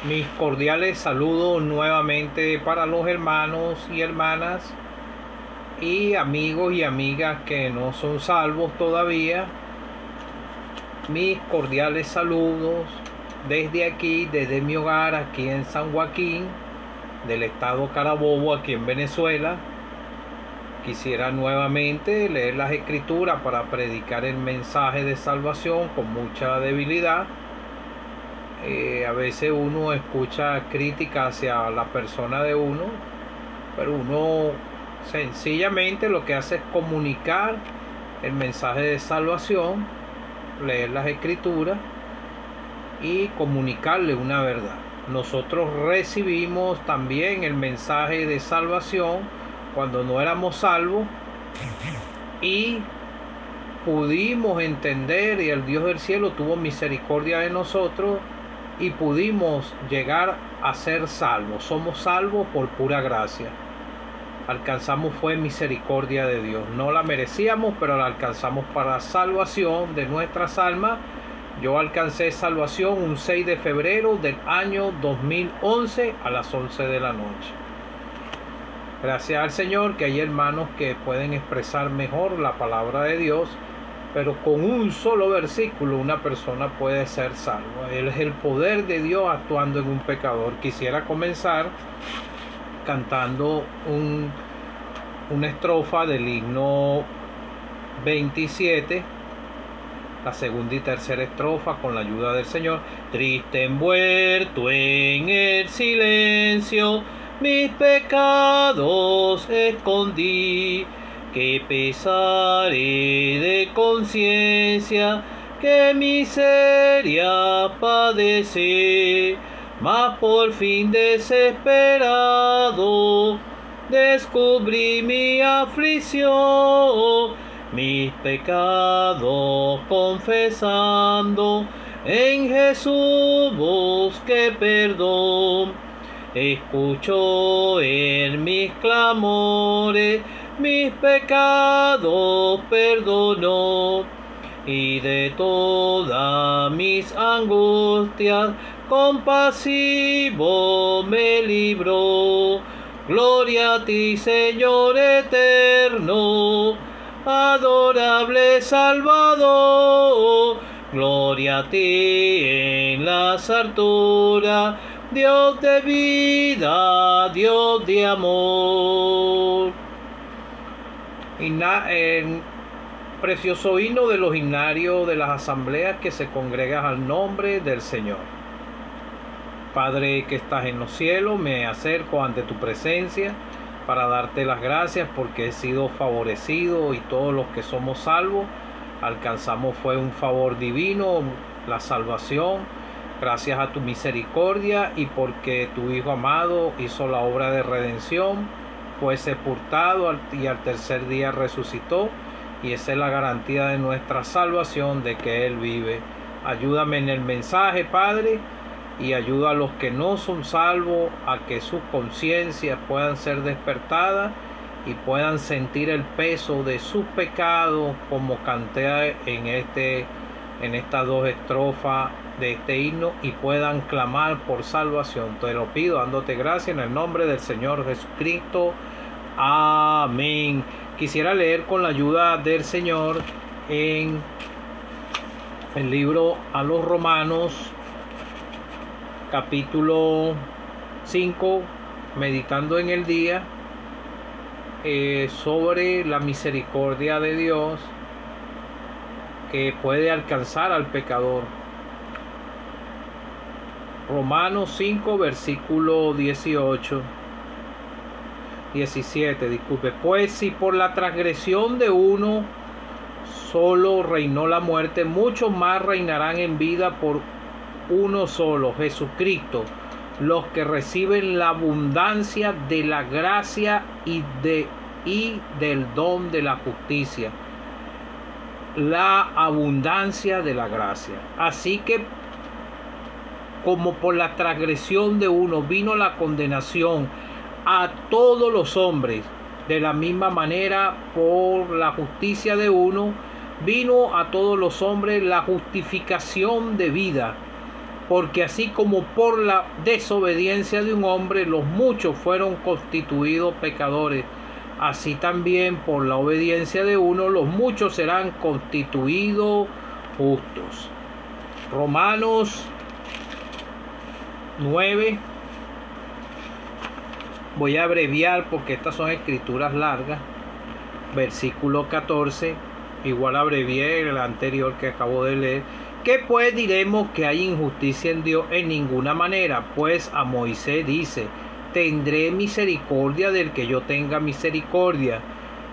Mis cordiales saludos nuevamente para los hermanos y hermanas y amigos y amigas que no son salvos todavía. Mis cordiales saludos desde aquí, desde mi hogar, aquí en San Joaquín, del estado Carabobo, aquí en Venezuela. Quisiera nuevamente leer las escrituras para predicar el mensaje de salvación con mucha debilidad. A veces uno escucha críticas hacia la persona de uno, pero uno sencillamente lo que hace es comunicar el mensaje de salvación, leer las escrituras y comunicarle una verdad. Nosotros recibimos también el mensaje de salvación cuando no éramos salvos y pudimos entender, y el Dios del cielo tuvo misericordia de nosotros y pudimos llegar a ser salvos. Somos salvos por pura gracia. Alcanzamos fue misericordia de Dios. No la merecíamos, pero la alcanzamos para salvación de nuestras almas. Yo alcancé salvación un 6 de febrero del año 2011 a las 11 de la noche. Gracias al Señor que hay hermanos que pueden expresar mejor la palabra de Dios, pero con un solo versículo una persona puede ser salvo. Él es el poder de Dios actuando en un pecador. Quisiera comenzar cantando una estrofa del himno 27, la segunda y tercera estrofa, con la ayuda del Señor. Triste envuelto en el silencio, mis pecados escondí. Qué pesaré de conciencia, qué miseria padecí, mas por fin desesperado descubrí mi aflicción, mis pecados confesando, en Jesús busqué perdón. Escuchó en mis clamores, mis pecados perdonó, y de todas mis angustias compasivo me libró. Gloria a ti, Señor eterno, adorable Salvador. Gloria a ti en las alturas, Dios de vida, Dios de amor. El precioso himno de los himnarios de las asambleas que se congregan al nombre del Señor. Padre que estás en los cielos, me acerco ante tu presencia para darte las gracias porque he sido favorecido y todos los que somos salvos alcanzamos fue un favor divino, la salvación, gracias a tu misericordia y porque tu Hijo amado hizo la obra de redención, fue sepultado y al tercer día resucitó, y esa es la garantía de nuestra salvación, de que Él vive. Ayúdame en el mensaje, Padre, y ayuda a los que no son salvos a que sus conciencias puedan ser despertadas y puedan sentir el peso de sus pecados, como canté en estas dos estrofas de este himno, y puedan clamar por salvación. Te lo pido dándote gracias en el nombre del Señor Jesucristo. Amén. Quisiera leer con la ayuda del Señor en el libro a los Romanos, capítulo 5, meditando en el día sobre la misericordia de Dios que puede alcanzar al pecador. Romanos 5, versículo 17, disculpe. Pues si por la transgresión de uno solo reinó la muerte, muchos más reinarán en vida por uno solo, Jesucristo, los que reciben la abundancia de la gracia y del don de la justicia. La abundancia de la gracia. Así que, como por la transgresión de uno vino la condenación a todos los hombres, de la misma manera por la justicia de uno vino a todos los hombres la justificación de vida. porque así como por la desobediencia de un hombre los muchos fueron constituidos pecadores, así también por la obediencia de uno los muchos serán constituidos justos. Romanos 9. Voy a abreviar porque estas son escrituras largas. Versículo 14. Igual abrevié el anterior que acabo de leer. ¿Qué pues diremos que hay injusticia en Dios? En ninguna manera, pues a Moisés dice: tendré misericordia del que yo tenga misericordia,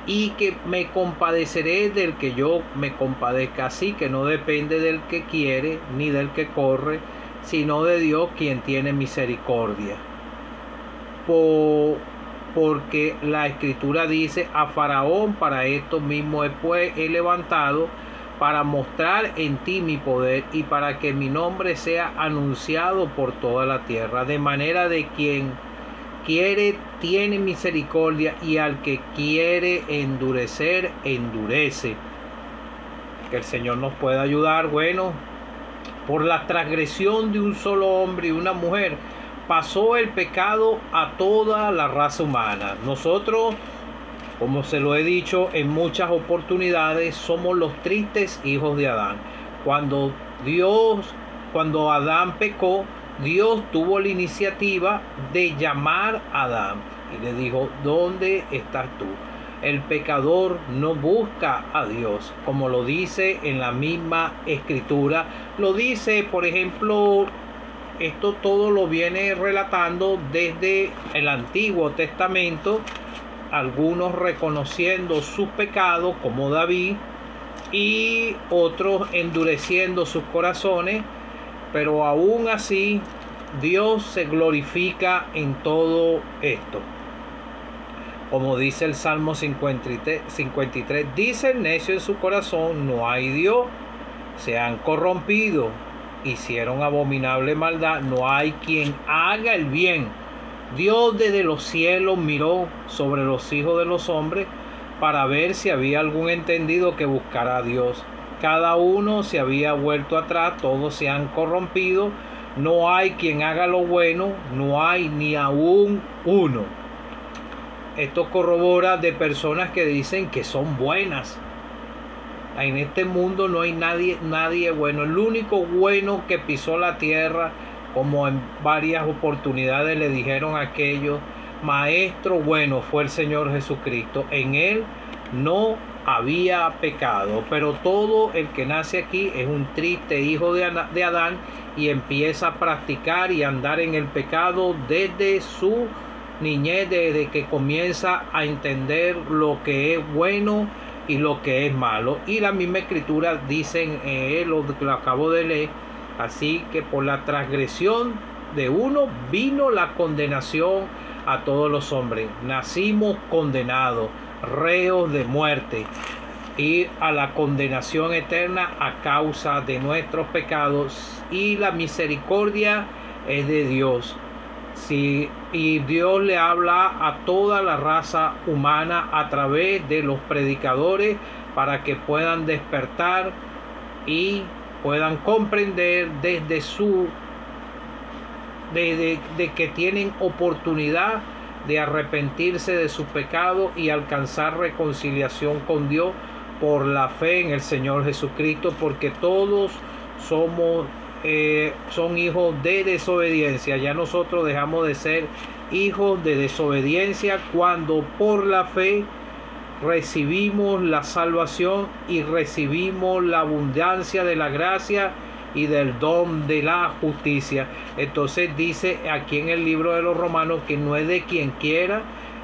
y que me compadeceré del que yo me compadezca. Así que no depende del que quiere ni del que corre, sino de Dios quien tiene misericordia. Porque la escritura dice: a Faraón para esto mismo he levantado, para mostrar en ti mi poder y para que mi nombre sea anunciado por toda la tierra. De manera de quien quiere tiene misericordia, y al que quiere endurecer, endurece. Que el Señor nos pueda ayudar. Bueno, por la transgresión de un solo hombre y una mujer pasó el pecado a toda la raza humana. Nosotros, como se lo he dicho en muchas oportunidades, somos los tristes hijos de Adán. Cuando Adán pecó, Dios tuvo la iniciativa de llamar a Adán y le dijo: ¿dónde estás tú? El pecador no busca a Dios, como lo dice en la misma escritura. Lo dice, por ejemplo, esto todo lo viene relatando desde el Antiguo Testamento, algunos reconociendo sus pecados como David y otros endureciendo sus corazones, pero aún así Dios se glorifica en todo esto. Como dice el Salmo 53, dice el necio en su corazón: no hay Dios. Se han corrompido, hicieron abominable maldad, no hay quien haga el bien. Dios desde los cielos miró sobre los hijos de los hombres para ver si había algún entendido que buscara a Dios. Cada uno se había vuelto atrás, todos se han corrompido, no hay quien haga lo bueno, no hay ni aún uno. Esto corrobora de personas que dicen que son buenas. En este mundo no hay nadie bueno. El único bueno que pisó la tierra, como en varias oportunidades le dijeron a aquellos: maestro bueno, fue el Señor Jesucristo. En él no había pecado. Pero todo el que nace aquí es un triste hijo de Adán y empieza a practicar y andar en el pecado desde su niñez, desde que comienza a entender lo que es bueno y lo que es malo. Y la misma escritura dice, lo que acabo de leer: así que por la transgresión de uno vino la condenación a todos los hombres. Nacimos condenados, reos de muerte, y a la condenación eterna a causa de nuestros pecados, y la misericordia es de Dios. Sí, y Dios le habla a toda la raza humana a través de los predicadores para que puedan despertar y puedan comprender desde de que tienen oportunidad de arrepentirse de su pecado y alcanzar reconciliación con Dios por la fe en el Señor Jesucristo, porque todos son hijos de desobediencia. Ya nosotros dejamos de ser hijos de desobediencia cuando por la fe recibimos la salvación y recibimos la abundancia de la gracia y del don de la justicia. Entonces dice aquí en el libro de los Romanos que no es de quien quiera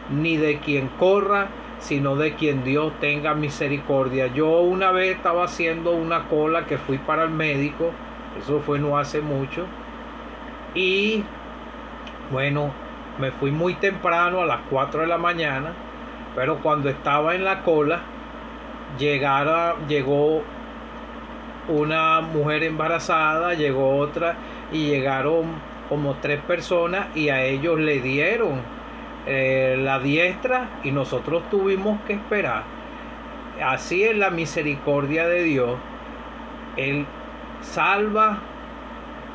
ni de quien corra, sino de quien Dios tenga misericordia. Yo una vez estaba haciendo una cola que fui para el médico, eso fue no hace mucho, y bueno, me fui muy temprano, a las 4 de la mañana, pero cuando estaba en la cola llegó una mujer embarazada, llegó otra, y llegaron como 3 personas y a ellos le dieron la diestra y nosotros tuvimos que esperar. Así es la misericordia de Dios. Él salva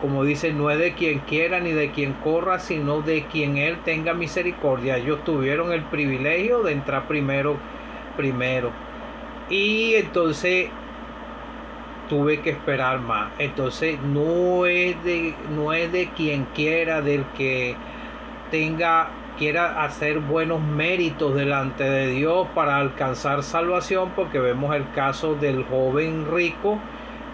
como dice, no es de quien quiera ni de quien corra, sino de quien Él tenga misericordia. Ellos tuvieron el privilegio de entrar primero. Y entonces tuve que esperar más. Entonces no es de quien quiera, del que quiera hacer buenos méritos delante de Dios para alcanzar salvación, porque vemos el caso del joven rico,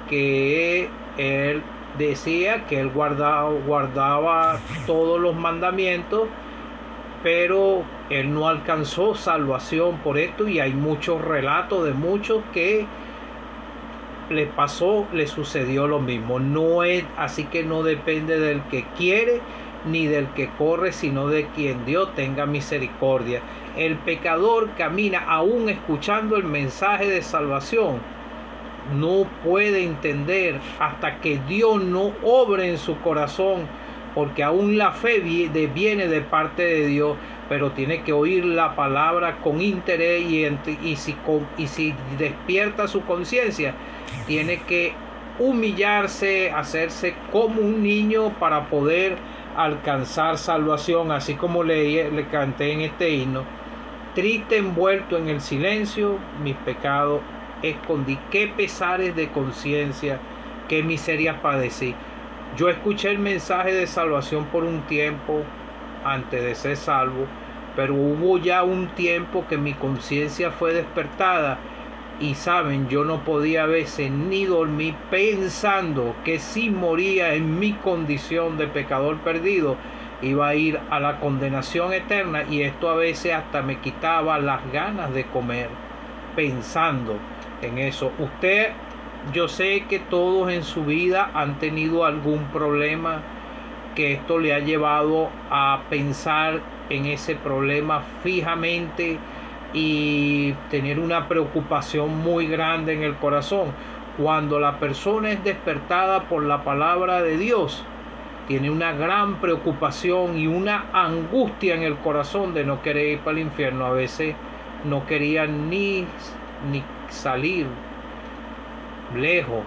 que él decía que él guardaba todos los mandamientos, pero él no alcanzó salvación por esto, y hay muchos relatos de muchos que le sucedió lo mismo. No es así, que no depende del que quiere ni del que corre, sino de quien Dios tenga misericordia. El pecador camina aún escuchando el mensaje de salvación, no puede entender hasta que Dios no obre en su corazón, porque aún la fe viene de parte de Dios, pero tiene que oír la palabra con interés, y si despierta su conciencia, tiene que humillarse, hacerse como un niño para poder alcanzar salvación, así como le canté en este himno. Triste envuelto en el silencio, mis pecados escondí, qué pesares de conciencia, qué miserias padecí. Yo escuché el mensaje de salvación por un tiempo antes de ser salvo, pero hubo ya un tiempo que mi conciencia fue despertada, y saben, yo no podía a veces ni dormir pensando que si moría en mi condición de pecador perdido, iba a ir a la condenación eterna, y esto a veces hasta me quitaba las ganas de comer pensando en eso. Yo sé que todos en su vida han tenido algún problema que esto le ha llevado a pensar en ese problema fijamente y tener una preocupación muy grande en el corazón. Cuando la persona es despertada por la palabra de Dios, tiene una gran preocupación y una angustia en el corazón de no querer ir para el infierno. A veces no quería ni salir lejos,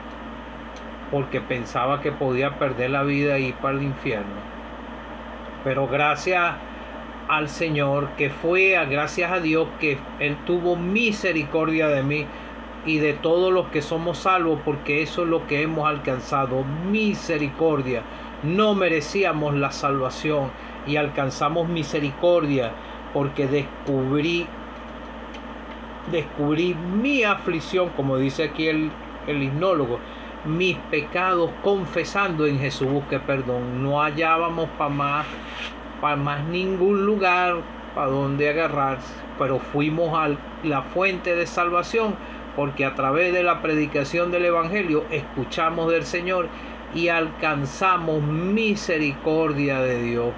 porque pensaba que podía perder la vida y ir para el infierno. Pero gracias al Señor, gracias a Dios, que Él tuvo misericordia de mí y de todos los que somos salvos, porque eso es lo que hemos alcanzado, misericordia. No merecíamos la salvación y alcanzamos misericordia, porque descubrí mi aflicción, como dice aquí el himnólogo, mis pecados, confesando en Jesús busqué perdón. No hallábamos para más ningún lugar para donde agarrarse, pero fuimos a la fuente de salvación, porque a través de la predicación del Evangelio escuchamos del Señor y alcanzamos misericordia de Dios,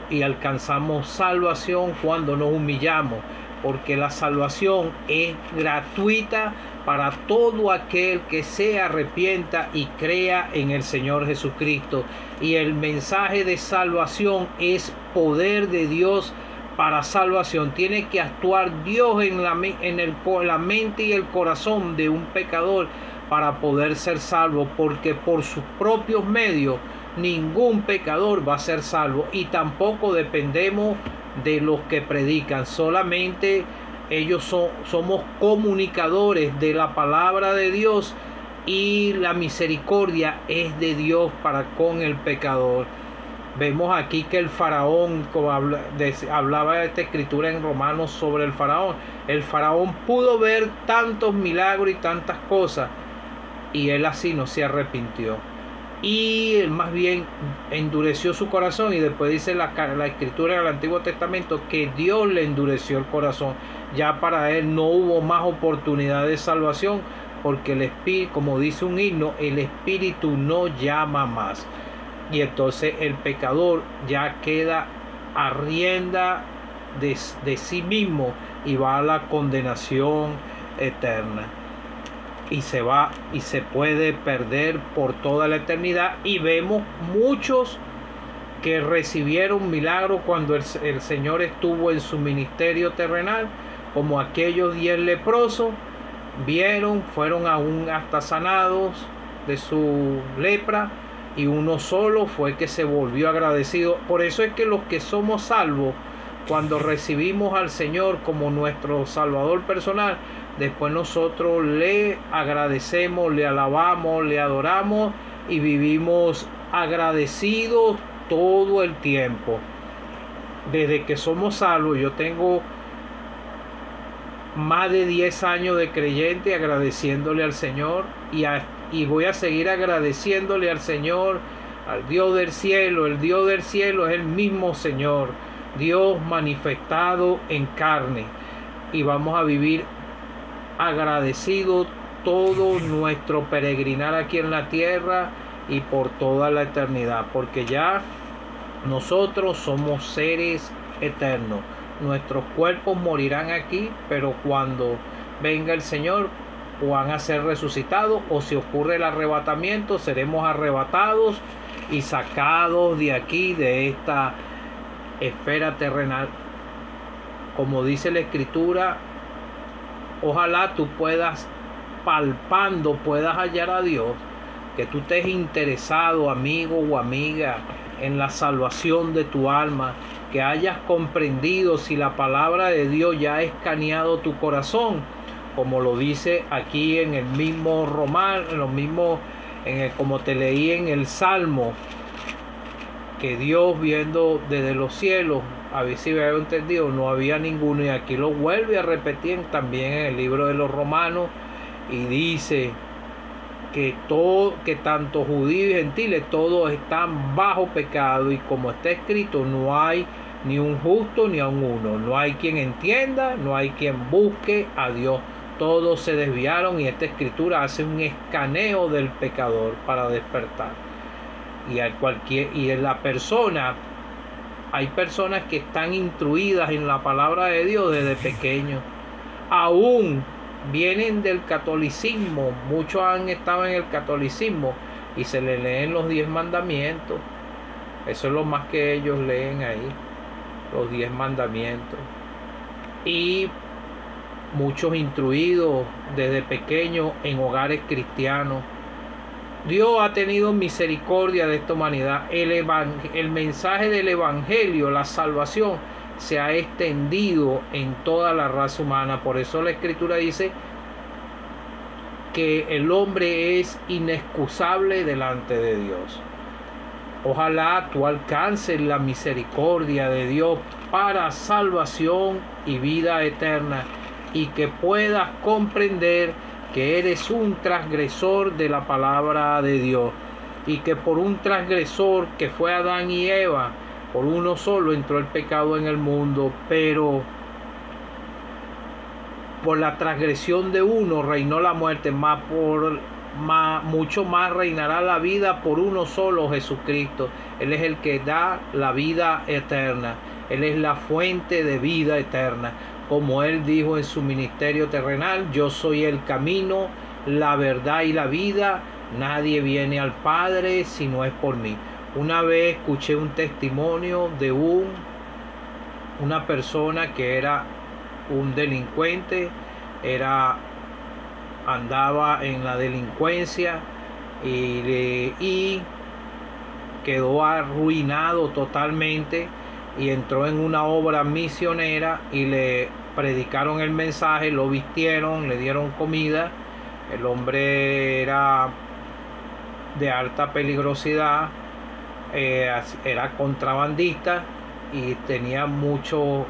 y alcanzamos salvación cuando nos humillamos, porque la salvación es gratuita para todo aquel que se arrepienta y crea en el Señor Jesucristo. Y el mensaje de salvación es poder de Dios para salvación. Tiene que actuar Dios en la mente y el corazón de un pecador para poder ser salvo, porque por sus propios medios ningún pecador va a ser salvo, y tampoco dependemos de los que predican. Solamente somos comunicadores de la palabra de Dios, y la misericordia es de Dios para con el pecador. Vemos aquí que el faraón, como hablaba de esta escritura en Romanos sobre el faraón pudo ver tantos milagros y tantas cosas, y él así no se arrepintió, y él más bien endureció su corazón. Y después dice la escritura del Antiguo Testamento que Dios le endureció el corazón. Ya para él no hubo más oportunidad de salvación, porque el espíritu, como dice un himno, el espíritu no llama más, y entonces el pecador ya queda a rienda de sí mismo y va a la condenación eterna, y se puede perder por toda la eternidad. Y vemos muchos que recibieron milagros cuando el Señor estuvo en su ministerio terrenal, como aquellos 10 leprosos. Fueron aún hasta sanados de su lepra, y uno solo fue que se volvió agradecido. Por eso es que los que somos salvos, cuando recibimos al Señor como nuestro Salvador personal, después nosotros le agradecemos, le alabamos, le adoramos y vivimos agradecidos todo el tiempo. Desde que somos salvos, yo tengo más de 10 años de creyente agradeciéndole al Señor, y voy a seguir agradeciéndole al Señor, al Dios del cielo. El Dios del cielo es el mismo Señor, Dios manifestado en carne, y vamos a vivir agradecidos todo nuestro peregrinar aquí en la tierra y por toda la eternidad, porque ya nosotros somos seres eternos. Nuestros cuerpos morirán aquí, pero cuando venga el Señor van a ser resucitados, o si ocurre el arrebatamiento, seremos arrebatados y sacados de aquí, de esta esfera terrenal. Como dice la Escritura, ojalá tú puedas, palpando, puedas hallar a Dios, que tú estés interesado, amigo o amiga, en la salvación de tu alma, que hayas comprendido si la palabra de Dios ya ha escaneado tu corazón, como lo dice aquí en el mismo Romano, como te leí en el Salmo, que Dios, viendo desde los cielos, a ver si me había entendido, no había ninguno, y aquí lo vuelve a repetir también en el libro de los Romanos, y dice que tanto judíos y gentiles todos están bajo pecado, y como está escrito, no hay ni un justo ni a uno, no hay quien entienda, no hay quien busque a Dios, todos se desviaron, y esta Escritura hace un escaneo del pecador para despertar. Y en la persona, hay personas que están instruidas en la palabra de Dios desde pequeños, aún vienen del catolicismo, muchos han estado en el catolicismo y se le leen los 10 mandamientos. Eso es lo más que ellos leen ahí, los 10 mandamientos. Y muchos instruidos desde pequeños en hogares cristianos. Dios ha tenido misericordia de esta humanidad. El mensaje del Evangelio, la salvación, se ha extendido en toda la raza humana. Por eso la Escritura dice que el hombre es inexcusable delante de Dios. Ojalá tú alcances la misericordia de Dios para salvación y vida eterna, y que puedas comprender que eres un transgresor de la palabra de Dios, y que por un transgresor que fue Adán y Eva, por uno solo entró el pecado en el mundo, pero por la transgresión de uno reinó la muerte, mucho más reinará la vida por uno solo, Jesucristo. Él es el que da la vida eterna, Él es la fuente de vida eterna. Como Él dijo en su ministerio terrenal, yo soy el camino, la verdad y la vida, nadie viene al Padre si no es por mí. Una vez escuché un testimonio de una persona que era un delincuente, andaba en la delincuencia y quedó arruinado totalmente, y entró en una obra misionera y le predicaron el mensaje, lo vistieron, le dieron comida. El hombre era de alta peligrosidad, era contrabandista y tenía un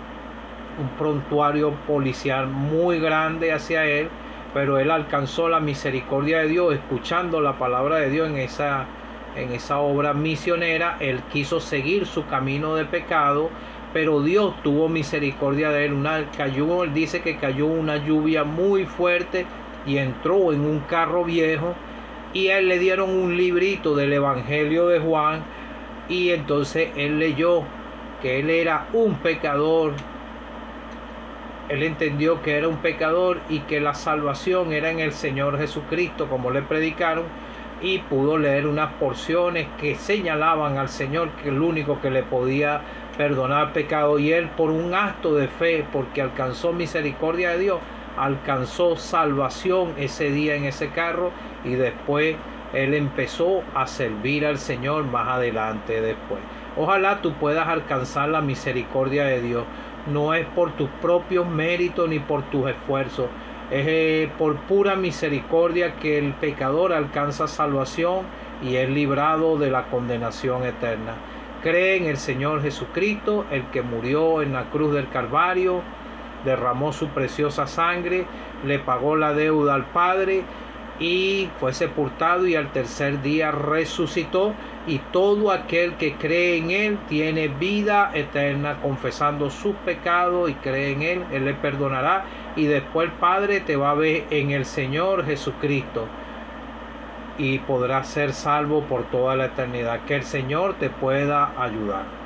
prontuario policial muy grande hacia él, pero él alcanzó la misericordia de Dios escuchando la palabra de Dios en esa obra misionera. Él quiso seguir su camino de pecado, pero Dios tuvo misericordia de él. Él dice que cayó una lluvia muy fuerte y entró en un carro viejo, y a él le dieron un librito del Evangelio de Juan, y entonces él leyó que él era un pecador. Él entendió que era un pecador y que la salvación era en el Señor Jesucristo, como le predicaron, y pudo leer unas porciones que señalaban al Señor, que es el único que le podía perdonar pecado. Y él, por un acto de fe, porque alcanzó misericordia de Dios, alcanzó salvación ese día en ese carro, y después Él empezó a servir al Señor más adelante después. Ojalá tú puedas alcanzar la misericordia de Dios. No es por tus propios méritos ni por tus esfuerzos. Es por pura misericordia que el pecador alcanza salvación y es librado de la condenación eterna. Cree en el Señor Jesucristo, el que murió en la cruz del Calvario, derramó su preciosa sangre, le pagó la deuda al Padre y fue sepultado y al tercer día resucitó, y todo aquel que cree en Él tiene vida eterna. Confesando sus pecados y cree en Él le perdonará, y después el Padre te va a ver en el Señor Jesucristo y podrás ser salvo por toda la eternidad. Que el Señor te pueda ayudar.